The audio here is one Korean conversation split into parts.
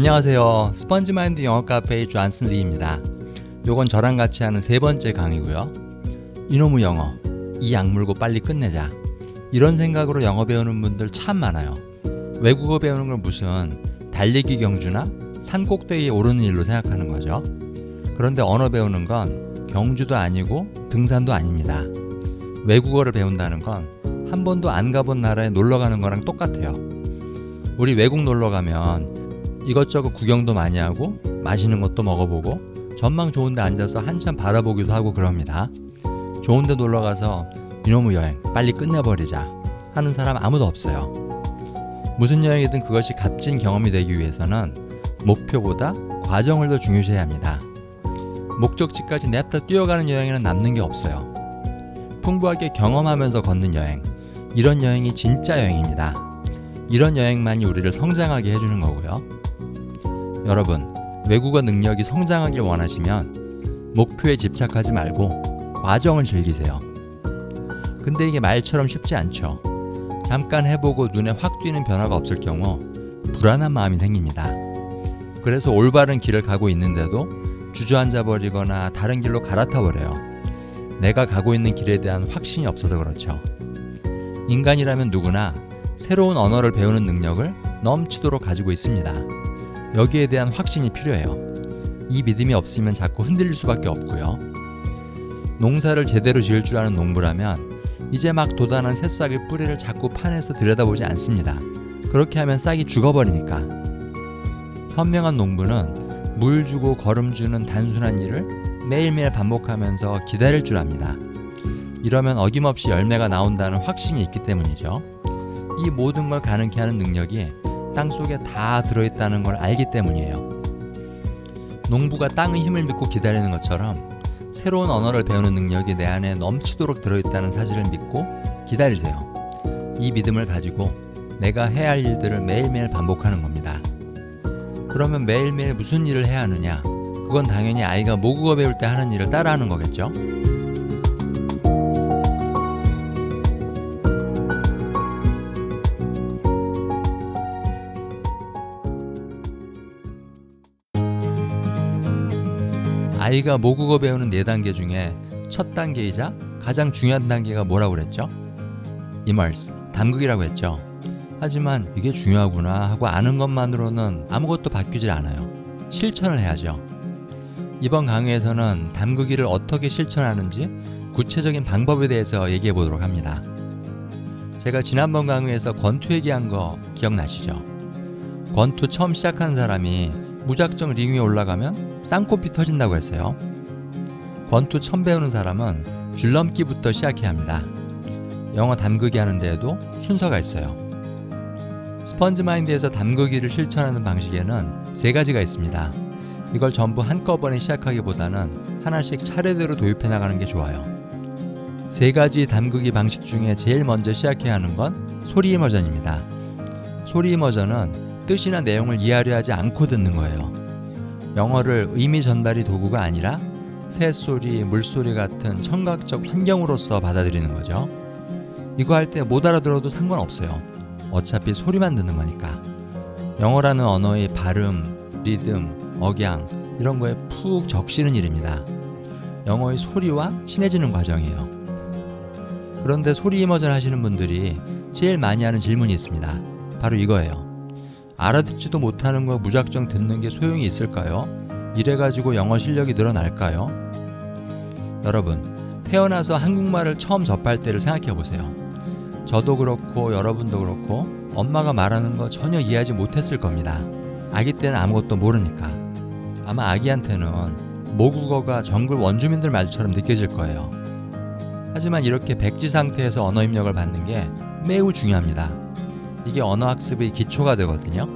안녕하세요. 스펀지마인드 영어 카페의 존슨 리입니다. 요건 저랑 같이 하는 세 번째 강의고요. 이놈의 영어, 이 악물고 빨리 끝내자. 이런 생각으로 영어 배우는 분들 참 많아요. 외국어 배우는 걸 무슨 달리기 경주나 산 꼭대기에 오르는 일로 생각하는 거죠. 그런데 언어 배우는 건 경주도 아니고 등산도 아닙니다. 외국어를 배운다는 건 한 번도 안 가본 나라에 놀러 가는 거랑 똑같아요. 우리 외국 놀러 가면 이것저것 구경도 많이 하고 맛있는 것도 먹어보고 전망 좋은 데 앉아서 한참 바라보기도 하고 그럽니다. 좋은 데 놀러 가서 이놈의 여행 빨리 끝내버리자 하는 사람 아무도 없어요. 무슨 여행이든 그것이 값진 경험이 되기 위해서는 목표보다 과정을 더 중요시해야 합니다. 목적지까지 냅다 뛰어가는 여행에는 남는 게 없어요. 풍부하게 경험하면서 걷는 여행, 이런 여행이 진짜 여행입니다. 이런 여행만이 우리를 성장하게 해주는 거고요. 여러분, 외국어 능력이 성장하길 원하시면 목표에 집착하지 말고 과정을 즐기세요. 근데 이게 말처럼 쉽지 않죠. 잠깐 해보고 눈에 확 띄는 변화가 없을 경우 불안한 마음이 생깁니다. 그래서 올바른 길을 가고 있는데도 주저앉아 버리거나 다른 길로 갈아타 버려요. 내가 가고 있는 길에 대한 확신이 없어서 그렇죠. 인간이라면 누구나 새로운 언어를 배우는 능력을 넘치도록 가지고 있습니다. 여기에 대한 확신이 필요해요. 이 믿음이 없으면 자꾸 흔들릴 수밖에 없고요. 농사를 제대로 지을 줄 아는 농부라면 이제 막 돋아난 새싹의 뿌리를 자꾸 파내서 들여다보지 않습니다. 그렇게 하면 싹이 죽어버리니까. 현명한 농부는 물 주고 거름 주는 단순한 일을 매일매일 반복하면서 기다릴 줄 압니다. 이러면 어김없이 열매가 나온다는 확신이 있기 때문이죠. 이 모든 걸 가능케 하는 능력이 땅속에 다 들어있다는 걸 알기 때문이에요. 농부가 땅의 힘을 믿고 기다리는 것처럼 새로운 언어를 배우는 능력이 내 안에 넘치도록 들어있다는 사실을 믿고 기다리세요. 이 믿음을 가지고 내가 해야 할 일들을 매일매일 반복하는 겁니다. 그러면 매일매일 무슨 일을 해야 하느냐? 그건 당연히 아이가 모국어 배울 때 하는 일을 따라하는 거겠죠? 아이가 모국어 배우는 4단계 중에 첫 단계이자 가장 중요한 단계가 뭐라고 그랬죠? immerse, 담그기라고 했죠. 하지만 이게 중요하구나 하고 아는 것만으로는 아무것도 바뀌질 않아요. 실천을 해야죠. 이번 강의에서는 담그기를 어떻게 실천하는지 구체적인 방법에 대해서 얘기해 보도록 합니다. 제가 지난번 강의에서 권투 얘기한 거 기억나시죠? 권투 처음 시작하는 사람이 무작정 링 위에 올라가면 쌍코피 터진다고 했어요. 권투 처음 배우는 사람은 줄넘기부터 시작해야 합니다. 영어 담그기 하는 데에도 순서가 있어요. 스펀지마인드에서 담그기를 실천하는 방식에는 3가지가 있습니다. 이걸 전부 한꺼번에 시작하기보다는 하나씩 차례대로 도입해 나가는 게 좋아요. 3가지 담그기 방식 중에 제일 먼저 시작해야 하는 건 소리 이머전입니다. 소리 이머전은 뜻이나 내용을 이해하려 하지 않고 듣는 거예요. 영어를 의미 전달이 도구가 아니라 새소리, 물소리 같은 청각적 환경으로서 받아들이는 거죠. 이거 할 때 못 알아들어도 상관없어요. 어차피 소리만 듣는 거니까. 영어라는 언어의 발음, 리듬, 억양 이런 거에 푹 적시는 일입니다. 영어의 소리와 친해지는 과정이에요. 그런데 소리 이머전 하시는 분들이 제일 많이 하는 질문이 있습니다. 바로 이거예요. 알아듣지도 못하는 거 무작정 듣는 게 소용이 있을까요? 이래가지고 영어 실력이 늘어날까요? 여러분, 태어나서 한국말을 처음 접할 때를 생각해 보세요. 저도 그렇고 여러분도 그렇고 엄마가 말하는 거 전혀 이해하지 못했을 겁니다. 아기 때는 아무것도 모르니까. 아마 아기한테는 모국어가 정글 원주민들 말처럼 느껴질 거예요. 하지만 이렇게 백지 상태에서 언어 입력을 받는 게 매우 중요합니다. 이게 언어학습의 기초가 되거든요.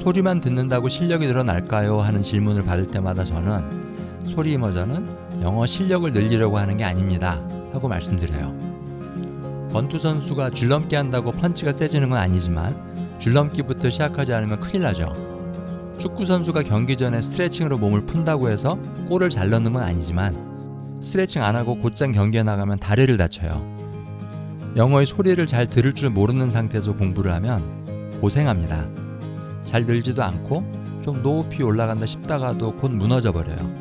소리만 듣는다고 실력이 늘어날까요? 하는 질문을 받을 때마다 저는 소리 이머전은 영어 실력을 늘리려고 하는 게 아닙니다 하고 말씀드려요. 권투 선수가 줄넘기 한다고 펀치가 세지는 건 아니지만 줄넘기부터 시작하지 않으면 큰일 나죠. 축구 선수가 경기 전에 스트레칭으로 몸을 푼다고 해서 골을 잘 넣는 건 아니지만 스트레칭 안 하고 곧장 경기에 나가면 다리를 다쳐요. 영어의 소리를 잘 들을 줄 모르는 상태에서 공부를 하면 고생합니다. 잘 늘지도 않고 좀 높이 올라간다 싶다가도 곧 무너져 버려요.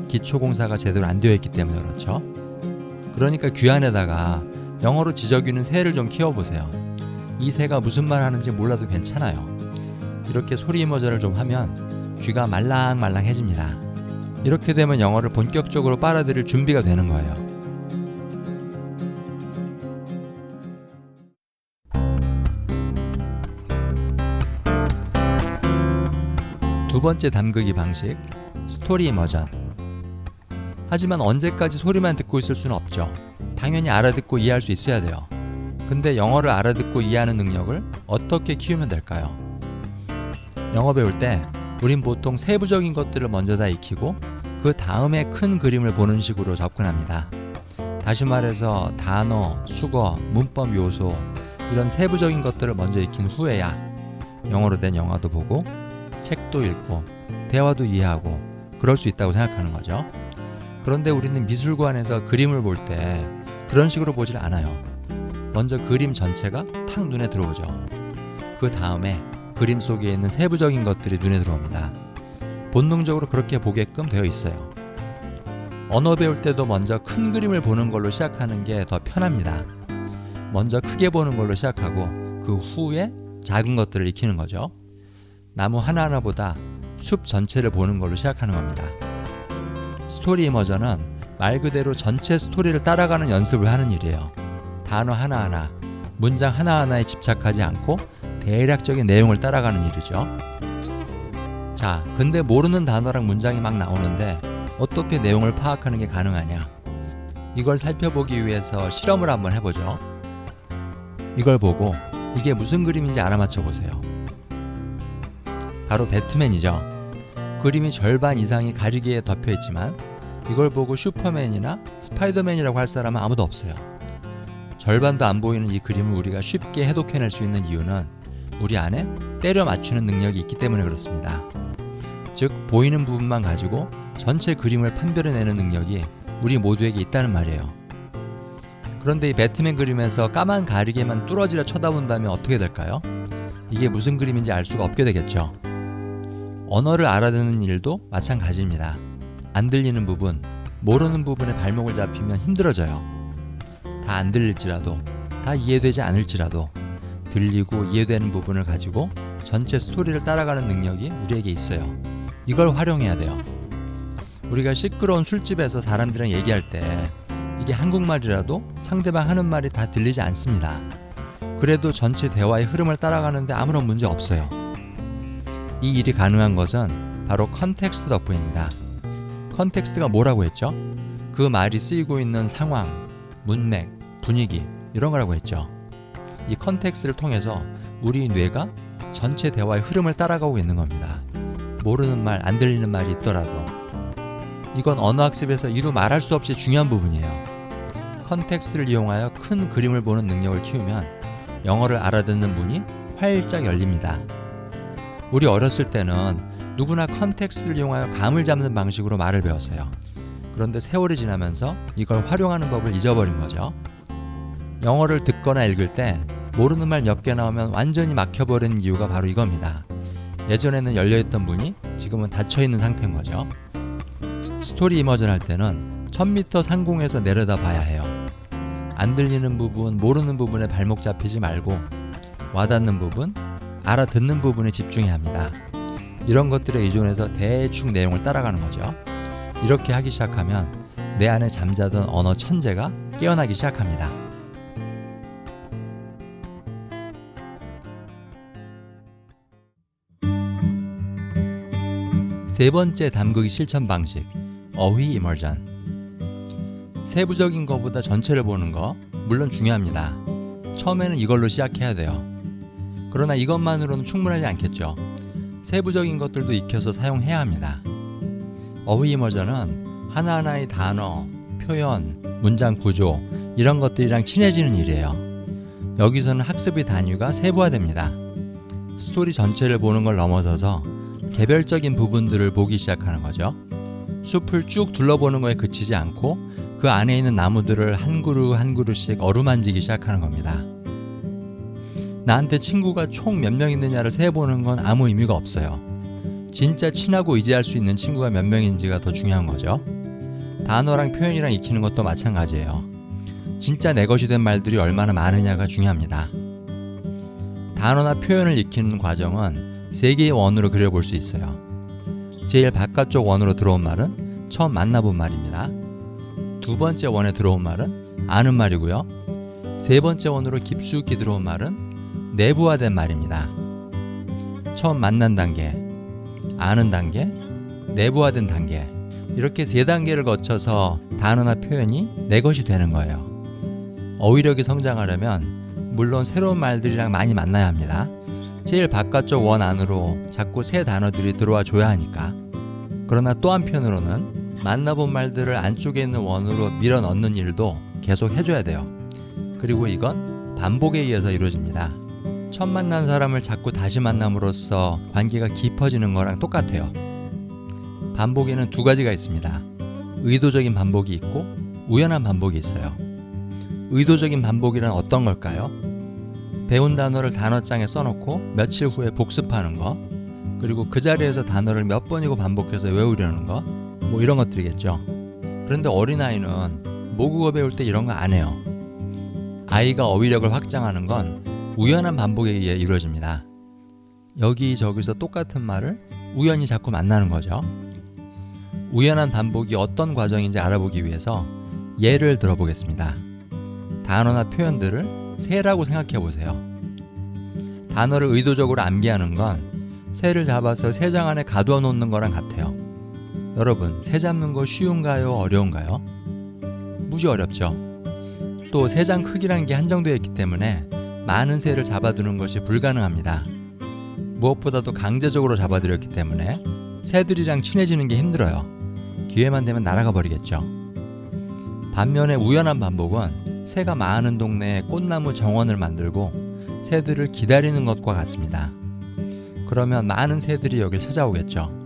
기초공사가 제대로 안 되어 있기 때문에 그렇죠. 그러니까 귀 안에다가 영어로 지저귀는 새를 좀 키워보세요. 이 새가 무슨 말 하는지 몰라도 괜찮아요. 이렇게 소리 이머전을 좀 하면 귀가 말랑말랑해집니다. 이렇게 되면 영어를 본격적으로 빨아들일 준비가 되는 거예요. 두 번째 담그기 방식, 스토리 이머전. 하지만 언제까지 소리만 듣고 있을 수는 없죠. 당연히 알아듣고 이해할 수 있어야 돼요. 근데 영어를 알아듣고 이해하는 능력을 어떻게 키우면 될까요? 영어 배울 때 우린 보통 세부적인 것들을 먼저 다 익히고 그 다음에 큰 그림을 보는 식으로 접근합니다. 다시 말해서 단어, 수거, 문법 요소 이런 세부적인 것들을 먼저 익힌 후에야 영어로 된 영화도 보고 책도 읽고 대화도 이해하고 그럴 수 있다고 생각하는 거죠. 그런데 우리는 미술관에서 그림을 볼 때 그런 식으로 보질 않아요. 먼저 그림 전체가 탁 눈에 들어오죠. 그 다음에 그림 속에 있는 세부적인 것들이 눈에 들어옵니다. 본능적으로 그렇게 보게끔 되어 있어요. 언어 배울 때도 먼저 큰 그림을 보는 걸로 시작하는 게 더 편합니다. 먼저 크게 보는 걸로 시작하고 그 후에 작은 것들을 익히는 거죠. 나무 하나하나보다 숲 전체를 보는 걸로 시작하는 겁니다. 스토리 이머전은 말 그대로 전체 스토리를 따라가는 연습을 하는 일이에요. 단어 하나하나, 문장 하나하나에 집착하지 않고 대략적인 내용을 따라가는 일이죠. 자, 근데 모르는 단어랑 문장이 막 나오는데 어떻게 내용을 파악하는 게 가능하냐? 이걸 살펴보기 위해서 실험을 한번 해보죠. 이걸 보고 이게 무슨 그림인지 알아맞혀 보세요. 바로 배트맨이죠. 그림이 절반 이상이 가리개에 덮여 있지만 이걸 보고 슈퍼맨이나 스파이더맨이라고 할 사람은 아무도 없어요. 절반도 안 보이는 이 그림을 우리가 쉽게 해독해낼 수 있는 이유는 우리 안에 때려 맞추는 능력이 있기 때문에 그렇습니다. 즉 보이는 부분만 가지고 전체 그림을 판별해내는 능력이 우리 모두에게 있다는 말이에요. 그런데 이 배트맨 그림에서 까만 가리개만 뚫어지려 쳐다본다면 어떻게 될까요? 이게 무슨 그림인지 알 수가 없게 되겠죠. 언어를 알아듣는 일도 마찬가지입니다. 안 들리는 부분, 모르는 부분에 발목을 잡히면 힘들어져요. 다 안 들릴지라도, 다 이해되지 않을지라도 들리고 이해되는 부분을 가지고 전체 스토리를 따라가는 능력이 우리에게 있어요. 이걸 활용해야 돼요. 우리가 시끄러운 술집에서 사람들이랑 얘기할 때 이게 한국말이라도 상대방 하는 말이 다 들리지 않습니다. 그래도 전체 대화의 흐름을 따라가는데 아무런 문제 없어요. 이 일이 가능한 것은 바로 컨텍스트 덕분입니다. 컨텍스트가 뭐라고 했죠? 그 말이 쓰이고 있는 상황, 문맥, 분위기 이런 거라고 했죠. 이 컨텍스트를 통해서 우리 뇌가 전체 대화의 흐름을 따라가고 있는 겁니다. 모르는 말, 안 들리는 말이 있더라도 이건 언어학습에서 이루 말할 수 없이 중요한 부분이에요. 컨텍스트를 이용하여 큰 그림을 보는 능력을 키우면 영어를 알아듣는 문이 활짝 열립니다. 우리 어렸을 때는 누구나 컨텍스트를 이용하여 감을 잡는 방식으로 말을 배웠어요. 그런데 세월이 지나면서 이걸 활용하는 법을 잊어버린 거죠. 영어를 듣거나 읽을 때 모르는 말 몇 개 나오면 완전히 막혀버린 이유가 바로 이겁니다. 예전에는 열려있던 문이 지금은 닫혀있는 상태인 거죠. 스토리 이머전 할 때는 1000m 상공에서 내려다 봐야 해요. 안 들리는 부분, 모르는 부분에 발목 잡히지 말고 와닿는 부분, 알아듣는 부분에 집중해야 합니다. 이런 것들에 의존해서 대충 내용을 따라가는 거죠. 이렇게 하기 시작하면 내 안에 잠자던 언어 천재가 깨어나기 시작합니다. 세 번째 담그기 실천 방식, 어휘 이머전. 세부적인 것보다 전체를 보는 거 물론 중요합니다. 처음에는 이걸로 시작해야 돼요. 그러나 이것만으로는 충분하지 않겠죠. 세부적인 것들도 익혀서 사용해야 합니다. 어휘 이머전은 하나하나의 단어, 표현, 문장 구조 이런 것들이랑 친해지는 일이에요. 여기서는 학습의 단위가 세부화됩니다. 스토리 전체를 보는 걸 넘어서서 개별적인 부분들을 보기 시작하는 거죠. 숲을 쭉 둘러보는 거에 그치지 않고 그 안에 있는 나무들을 한 그루 한 그루씩 어루만지기 시작하는 겁니다. 나한테 친구가 총 몇 명 있느냐를 세보는 건 아무 의미가 없어요. 진짜 친하고 의지할 수 있는 친구가 몇 명인지가 더 중요한 거죠. 단어랑 표현이랑 익히는 것도 마찬가지예요. 진짜 내 것이 된 말들이 얼마나 많으냐가 중요합니다. 단어나 표현을 익히는 과정은 세 개의 원으로 그려볼 수 있어요. 제일 바깥쪽 원으로 들어온 말은 처음 만나본 말입니다. 두 번째 원에 들어온 말은 아는 말이고요. 세 번째 원으로 깊숙이 들어온 말은 내부화된 말입니다. 처음 만난 단계, 아는 단계, 내부화된 단계, 이렇게 세 단계를 거쳐서 단어나 표현이 내 것이 되는 거예요. 어휘력이 성장하려면 물론 새로운 말들이랑 많이 만나야 합니다. 제일 바깥쪽 원 안으로 자꾸 새 단어들이 들어와 줘야 하니까. 그러나 또 한편으로는 만나본 말들을 안쪽에 있는 원으로 밀어 넣는 일도 계속 해줘야 돼요. 그리고 이건 반복에 의해서 이루어집니다. 처음 만난 사람을 자꾸 다시 만남으로써 관계가 깊어지는 거랑 똑같아요. 반복에는 두 가지가 있습니다. 의도적인 반복이 있고 우연한 반복이 있어요. 의도적인 반복이란 어떤 걸까요? 배운 단어를 단어장에 써놓고 며칠 후에 복습하는 거, 그리고 그 자리에서 단어를 몇 번이고 반복해서 외우려는 거, 뭐 이런 것들이겠죠. 그런데 어린아이는 모국어 배울 때 이런 거 안 해요. 아이가 어휘력을 확장하는 건 우연한 반복에 의해 이루어집니다. 여기저기서 똑같은 말을 우연히 자꾸 만나는 거죠. 우연한 반복이 어떤 과정인지 알아보기 위해서 예를 들어보겠습니다. 단어나 표현들을 새라고 생각해 보세요. 단어를 의도적으로 암기하는 건 새를 잡아서 새 장 안에 가두어 놓는 거랑 같아요. 여러분, 새 잡는 거 쉬운가요? 어려운가요? 무지 어렵죠. 또 새 장 크기란 게 한정되어 있기 때문에 많은 새를 잡아두는 것이 불가능합니다. 무엇보다도 강제적으로 잡아들였기 때문에 새들이랑 친해지는 게 힘들어요. 기회만 되면 날아가 버리겠죠. 반면에 우연한 반복은 새가 많은 동네에 꽃나무 정원을 만들고 새들을 기다리는 것과 같습니다. 그러면 많은 새들이 여길 찾아오겠죠.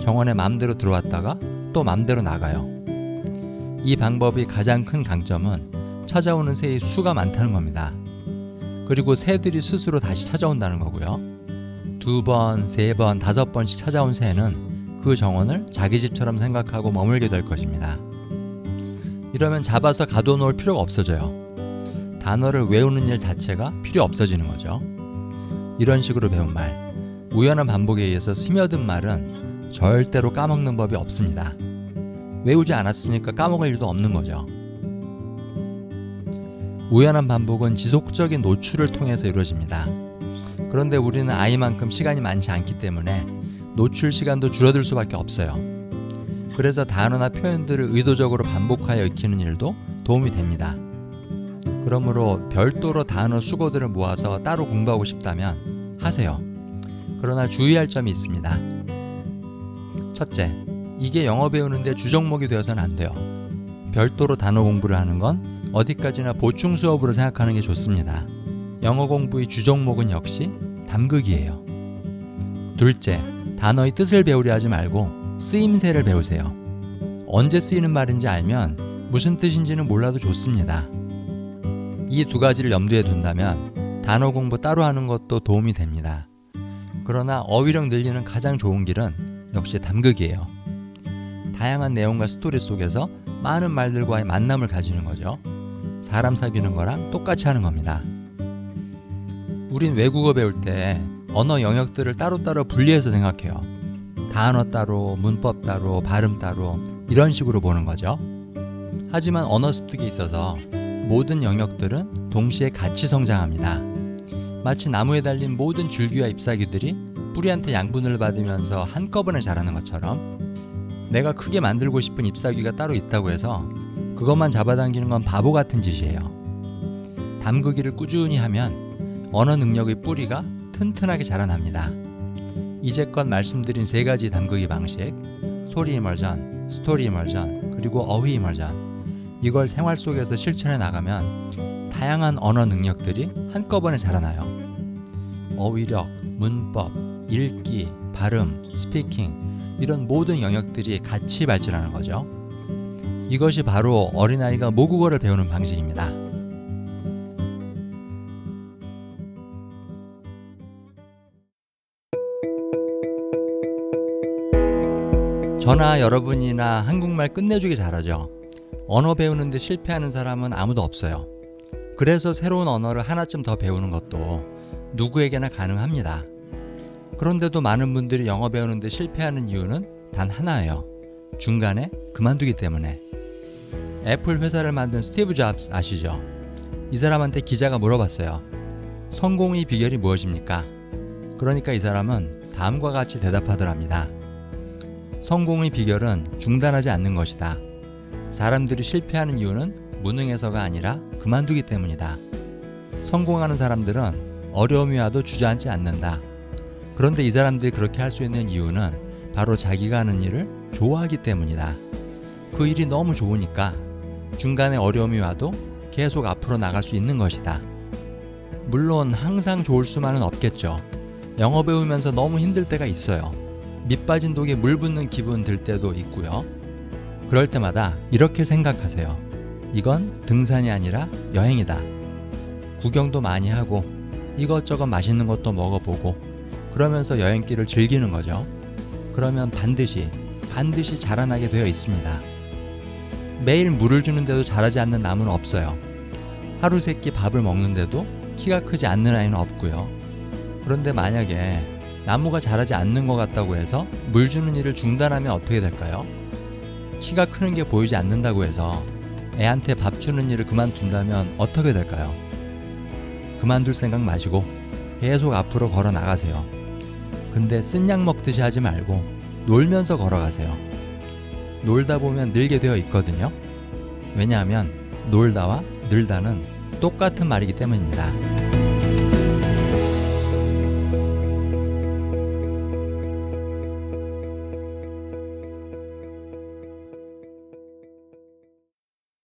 정원에 맘대로 들어왔다가 또 맘대로 나가요. 이 방법이 가장 큰 강점은 찾아오는 새의 수가 많다는 겁니다. 그리고 새들이 스스로 다시 찾아온다는 거고요. 2번, 3번, 5번씩 찾아온 새는 그 정원을 자기 집처럼 생각하고 머물게 될 것입니다. 이러면 잡아서 가둬 놓을 필요가 없어져요. 단어를 외우는 일 자체가 필요 없어지는 거죠. 이런 식으로 배운 말, 우연한 반복에 의해서 스며든 말은 절대로 까먹는 법이 없습니다. 외우지 않았으니까 까먹을 일도 없는 거죠. 우연한 반복은 지속적인 노출을 통해서 이루어집니다. 그런데 우리는 아이만큼 시간이 많지 않기 때문에 노출 시간도 줄어들 수밖에 없어요. 그래서 단어나 표현들을 의도적으로 반복하여 익히는 일도 도움이 됩니다. 그러므로 별도로 단어 수고들을 모아서 따로 공부하고 싶다면 하세요. 그러나 주의할 점이 있습니다. 첫째, 이게 영어 배우는데 주종목이 되어서는 안 돼요. 별도로 단어 공부를 하는 건 어디까지나 보충 수업으로 생각하는 게 좋습니다. 영어 공부의 주종목은 역시 담극이에요. 둘째, 단어의 뜻을 배우려 하지 말고 쓰임새를 배우세요. 언제 쓰이는 말인지 알면 무슨 뜻인지는 몰라도 좋습니다. 이 두 가지를 염두에 둔다면 단어 공부 따로 하는 것도 도움이 됩니다. 그러나 어휘력 늘리는 가장 좋은 길은 역시 담극이에요. 다양한 내용과 스토리 속에서 많은 말들과의 만남을 가지는 거죠. 사람 사귀는 거랑 똑같이 하는 겁니다. 우린 외국어 배울 때 언어 영역들을 따로따로 분리해서 생각해요. 단어 따로, 문법 따로, 발음 따로 이런 식으로 보는 거죠. 하지만 언어 습득에 있어서 모든 영역들은 동시에 같이 성장합니다. 마치 나무에 달린 모든 줄기와 잎사귀들이 뿌리한테 양분을 받으면서 한꺼번에 자라는 것처럼 내가 크게 만들고 싶은 잎사귀가 따로 있다고 해서 그것만 잡아당기는 건 바보 같은 짓이에요. 담그기를 꾸준히 하면 언어 능력의 뿌리가 튼튼하게 자라납니다. 이제껏 말씀드린 세 가지 담그기 방식, 소리 이머전, 스토리 이머전, 그리고 어휘 이머전, 이걸 생활 속에서 실천해 나가면 다양한 언어 능력들이 한꺼번에 자라나요. 어휘력, 문법, 읽기, 발음, 스피킹 이런 모든 영역들이 같이 발전하는 거죠. 이것이 바로 어린아이가 모국어를 배우는 방식입니다. 저나 여러분이나 한국말 끝내주기 잘하죠. 언어 배우는데 실패하는 사람은 아무도 없어요. 그래서 새로운 언어를 하나쯤 더 배우는 것도 누구에게나 가능합니다. 그런데도 많은 분들이 영어 배우는데 실패하는 이유는 단 하나예요. 중간에 그만두기 때문에. 애플 회사를 만든 스티브 잡스 아시죠? 이 사람한테 기자가 물어봤어요. 성공의 비결이 무엇입니까? 그러니까 이 사람은 다음과 같이 대답하더랍니다. 성공의 비결은 중단하지 않는 것이다. 사람들이 실패하는 이유는 무능해서가 아니라 그만두기 때문이다. 성공하는 사람들은 어려움이 와도 주저앉지 않는다. 그런데 이 사람들이 그렇게 할 수 있는 이유는 바로 자기가 하는 일을 좋아하기 때문이다. 그 일이 너무 좋으니까 중간에 어려움이 와도 계속 앞으로 나갈 수 있는 것이다. 물론 항상 좋을 수만은 없겠죠. 영어 배우면서 너무 힘들 때가 있어요. 밑 빠진 독에 물 붓는 기분 들 때도 있고요. 그럴 때마다 이렇게 생각하세요. 이건 등산이 아니라 여행이다. 구경도 많이 하고 이것저것 맛있는 것도 먹어보고 그러면서 여행길을 즐기는 거죠. 그러면 반드시 자라나게 되어 있습니다. 매일 물을 주는데도 자라지 않는 나무는 없어요. 하루 세 끼 밥을 먹는데도 키가 크지 않는 아이는 없고요. 그런데 만약에 나무가 자라지 않는 것 같다고 해서 물 주는 일을 중단하면 어떻게 될까요? 키가 크는 게 보이지 않는다고 해서 애한테 밥 주는 일을 그만둔다면 어떻게 될까요? 그만둘 생각 마시고 계속 앞으로 걸어 나가세요. 근데 쓴 약 먹듯이 하지 말고 놀면서 걸어가세요. 놀다 보면 늘게 되어 있거든요. 왜냐하면 놀다와 늘다는 똑같은 말이기 때문입니다.